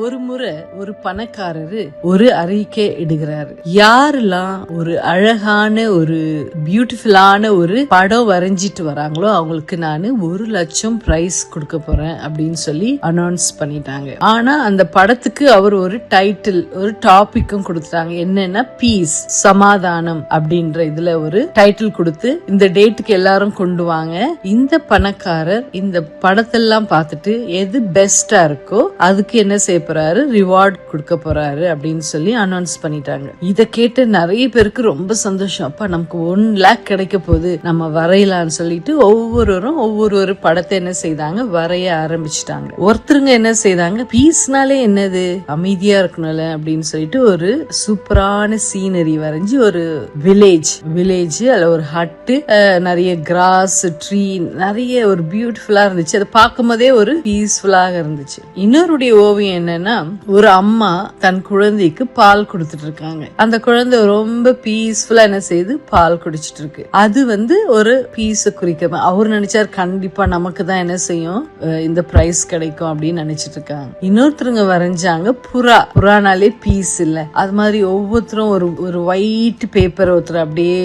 ஒரு முறை ஒரு பணக்காரரு ஒரு அறிக்கை இடுகிறாரு. யாரெல்லாம் ஒரு அழகான ஒரு பியூட்டிஃபுல்லான ஒரு படம் வரைஞ்சிட்டு வராங்களோ அவங்களுக்கு நான் 1,00,000 பிரைஸ் கொடுக்க போறேன் அப்படின்னு சொல்லி அனௌன்ஸ் பண்ணிட்டாங்க. ஆனா அந்த படத்துக்கு அவர் ஒரு டைட்டில் ஒரு டாபிக்கும் கொடுத்துட்டாங்க. என்னன்னா பீஸ், சமாதானம் அப்படின்ற இதுல ஒரு டைட்டில் கொடுத்து இந்த டேட்டுக்கு எல்லாரும் கொண்டு வாங்க. இந்த பணக்காரர் இந்த படத்தெல்லாம் பார்த்துட்டு எது பெஸ்டா இருக்கோ அதுக்கு என்ன செய்ய போறாரு, ரிவார்ட் கொடுக்க போறாரு அப்படின்னு சொல்லி அனௌன்ஸ் பண்ணிட்டாங்க. இத கேட்டு நிறைய பேருக்கு ரொம்ப சந்தோஷம். அப்ப நமக்கு 1 lakh கிடைக்க போகுது, நம்ம வரையலாம்னு சொல்லிட்டு ஒவ்வொருவரும் ஒவ்வொரு படத்தை என்ன செய்தாங்க, வரைய ஆரம்பிச்சுட்டாங்க. ஒருத்தருங்க என்ன செய்தாங்க, பீஸ்னாலே என்னது, அமைதியா இருக்கணும்ல அப்படின்னு சொல்லிட்டு ஒரு சூப்பரான சீனரி வரைஞ்சி ஒரு வில்லேஜ் அதுல ஒரு ஹட்டு, நிறைய கிராஸ், ட்ரீ, நிறைய ஒரு பியூட்டிஃபுல்லா இருந்துச்சு. அதை பார்க்கும் போதே ஒரு பீஸ்ஃபுல்லாக இருந்துச்சு. இன்னொருடைய ஓவியம் என்னன்னா, ஒரு அம்மா தன் குழந்தைக்கு பால் கொடுத்துட்டு இருக்காங்க. அந்த குழந்தை ரொம்ப பீஸ்ஃபுல்லா என்ன செய்யுது, பால் குடிச்சிட்டு இருக்கு. அது ஒரு பீஸ குறிக்க அவர் நினைச்சார், கண்டிப்பா நமக்கு தான் என்ன செய்யும், இந்த பிரைஸ் கிடைக்கும் அப்படின்னு நினைச்சிட்டு இருக்காங்க. இன்னொருத்தருங்க வரைஞ்சாங்க புறானாலே பீஸ் இல்ல, அது மாதிரி ஒவ்வொருத்தரும் ஒரு ஒயிட் பேப்பர் ஒருத்தர் அப்படியே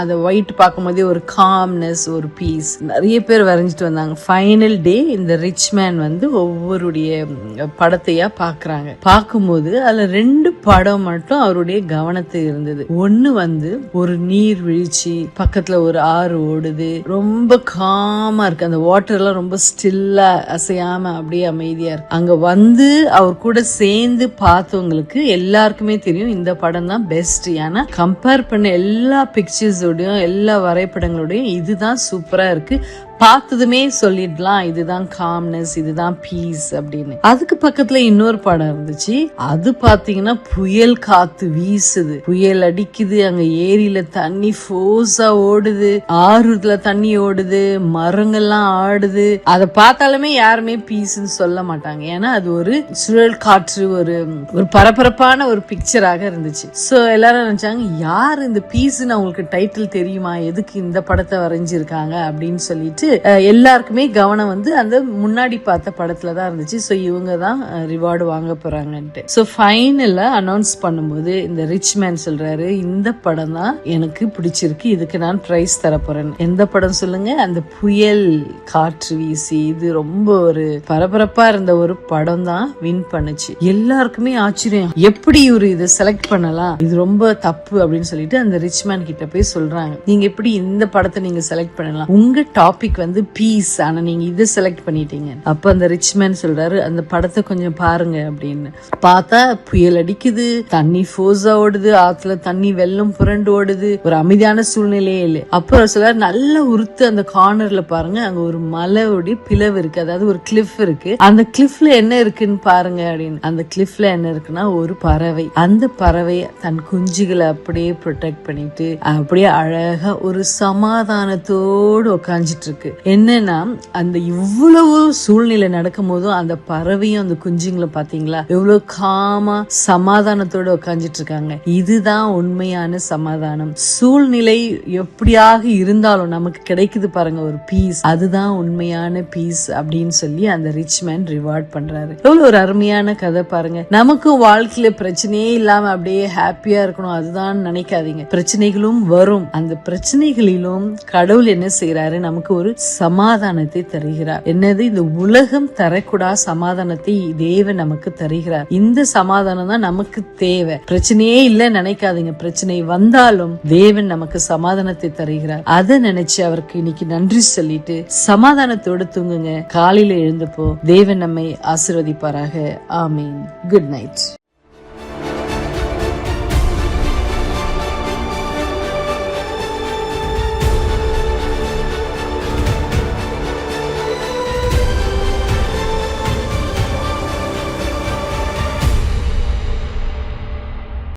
அந்த ஒயிட் பார்க்கும் போதே ஒரு காம்னஸ், ஒரு பீஸ், நிறைய பேர் வரைஞ்சிட்டு வந்தாங்க. ஃபைனல் டே இந்த ரிச் மேன் ஒவ்வொருடைய படத்தையா பாக்குறாங்க. பார்க்கும்போது அதுல 2 படம் மட்டும் அவருடைய கவனத்தை இருந்தது. ஒண்ணு ஒரு நீர் வீழ்ச்சி, பக்கத்துல ஒரு ஆறு ஓடுது, ரொம்ப காமா இருக்கு, அந்த வாட்டர் எல்லாம் ரொம்ப ஸ்டில்லா அசையாம அப்படியே அமைதியா இருக்கு. அங்க அவர் கூட சேர்ந்து பார்த்தவங்களுக்கு எல்லாருக்குமே தெரியும் இந்த படம் தான் பெஸ்ட். ஏன்னா கம்பேர் பண்ண எல்லா பிக்சர்ஸோடையும் எல்லா வரைபடங்களோடையும் இதுதான் சூப்பரா இருக்கு, பார்த்ததுமே சொல்லிடலாம் இதுதான் காம்னஸ், இதுதான் பீஸ் அப்படின்னு. அதுக்கு பக்கத்துல இன்னொரு படம் இருந்துச்சு. அது பாத்தீங்கன்னா புயல் காத்து வீசுது, புயல் அடிக்குது, அங்க ஏரியில தண்ணி ஃபோர்ஸா ஓடுது, ஆறுல தண்ணி ஓடுது, மரங்கள்லாம் ஆடுது. அதை பார்த்தாலுமே யாருமே பீஸ்ன்னு சொல்ல மாட்டாங்க. ஏன்னா அது ஒரு சுழல் காற்று, ஒரு பரபரப்பான ஒரு பிக்சராக இருந்துச்சு. சோ எல்லாரும் நினைச்சாங்க, யார் இந்த பீஸ்ன்னு அவங்களுக்கு டைட்டில் தெரியுமா, எதுக்கு இந்த படத்தை வரைஞ்சிருக்காங்க அப்படின்னு சொல்லிட்டு எல்லாருக்குமே கவனம் அந்த முன்னாடி பார்த்த படத்துல தான் இருந்துச்சு. சோ இவங்க தான் ரிவார்டு வாங்க போறாங்கன்ட்டு. சோ ஃபைனலா அனௌன்ஸ் பண்ணும்போது இந்த ரிச் மேன் சொல்றாரு, இந்த படம் தான் எனக்கு பிடிச்சிருக்கு, இதுக்கு நான் பிரைஸ் தர போறேன். எந்த படம் சொல்லுங்க, அந்த புயல் காற்று வீசி, இது ரொம்ப ஒரு பரபரப்பா இருந்த ஒரு படம் தான் வின் பண்ணுச்சு. எல்லாருக்குமே ஆச்சரியம், எப்படி இவரு இதை செலக்ட் பண்ணலாம், இது ரொம்ப தப்பு அப்படின்னு சொல்லிட்டு அந்த ரிச் மேன் கிட்ட போய் சொல்றாங்க, நீங்க எப்படி இந்த படத்தை நீங்க செலக்ட் பண்ணலாம், உங்க டாபிக் பீஸ், ஆனா நீங்க இதை செலக்ட் பண்ணிட்டீங்க. அப்ப அந்த ரிச் மேன் சொல்றாரு, அந்த படத்தை கொஞ்சம் பாருங்க அப்படின்னு. பார்த்தா புயல் அடிக்குது, தண்ணி ஃபோர்ஸா ஓடுது, ஆத்துல தண்ணி வெள்ளம் புரண்டு ஓடுது, ஒரு அமைதியான சூழ்நிலையே இல்லை. அப்புறம் சொல்றாரு, நல்ல உறுத்து அந்த கார்னர்ல பாருங்க, அங்க ஒரு மலையோடைய பிளவு இருக்கு, அதாவது ஒரு கிளிஃப் இருக்கு, அந்த கிளிஃப்ல என்ன இருக்குன்னு பாருங்க அப்படின்னு. அந்த கிளிஃப்ல என்ன இருக்குன்னா ஒரு பறவை. அந்த பறவை தன் குஞ்சுகளை அப்படியே ப்ரொடெக்ட் பண்ணிட்டு அப்படியே அழகா ஒரு சமாதானத்தோடு உட்காந்துட்டு இருக்கு. என்னன்னா அந்த இவ்வளவு சூழ்நிலை நடக்கும் போதும் அந்த பறவையும் அந்த குஞ்சுங்களை பாத்தீங்களா எவ்வளவு காமா சமாதானத்தோட உட்காந்துட்டு இருக்காங்க. இதுதான் உண்மையான சமாதானம். சூழ்நிலை எப்படியாக இருந்தாலும் நமக்கு கிடைக்குது பாருங்க ஒரு பீஸ், அதுதான் உண்மையான பீஸ் அப்படின்னு சொல்லி அந்த ரிச் மேன் ரிவார்ட் பண்றாரு. எவ்வளவு ஒரு அருமையான கதை பாருங்க. நமக்கும் வாழ்க்கையில பிரச்சனையே இல்லாம அப்படியே ஹாப்பியா இருக்கணும் அதுதான் நினைக்காதீங்க. பிரச்சனைகளும் வரும், அந்த பிரச்சனைகளிலும் கடவுள் என்ன செய்யறாரு, நமக்கு ஒரு சமாதானத்தை தருகிறார். என்னது, இந்த உலகம் தரக்கூடா சமாதானத்தை தேவன் நமக்கு தருகிறார். இந்த சமாதானம் தான் நமக்கு தேவை. பிரச்சனையே இல்ல நினைக்காதீங்க, பிரச்சனை வந்தாலும் தேவன் நமக்கு சமாதானத்தை தருகிறார். அதை நினைச்சு அவருக்கு இன்னைக்கு நன்றி சொல்லிட்டு சமாதானத்தோடு தூங்குங்க. காலையில எழுந்தப்போ தேவன் நம்மை ஆசீர்வதிப்பாராக. ஆமீன். Good night.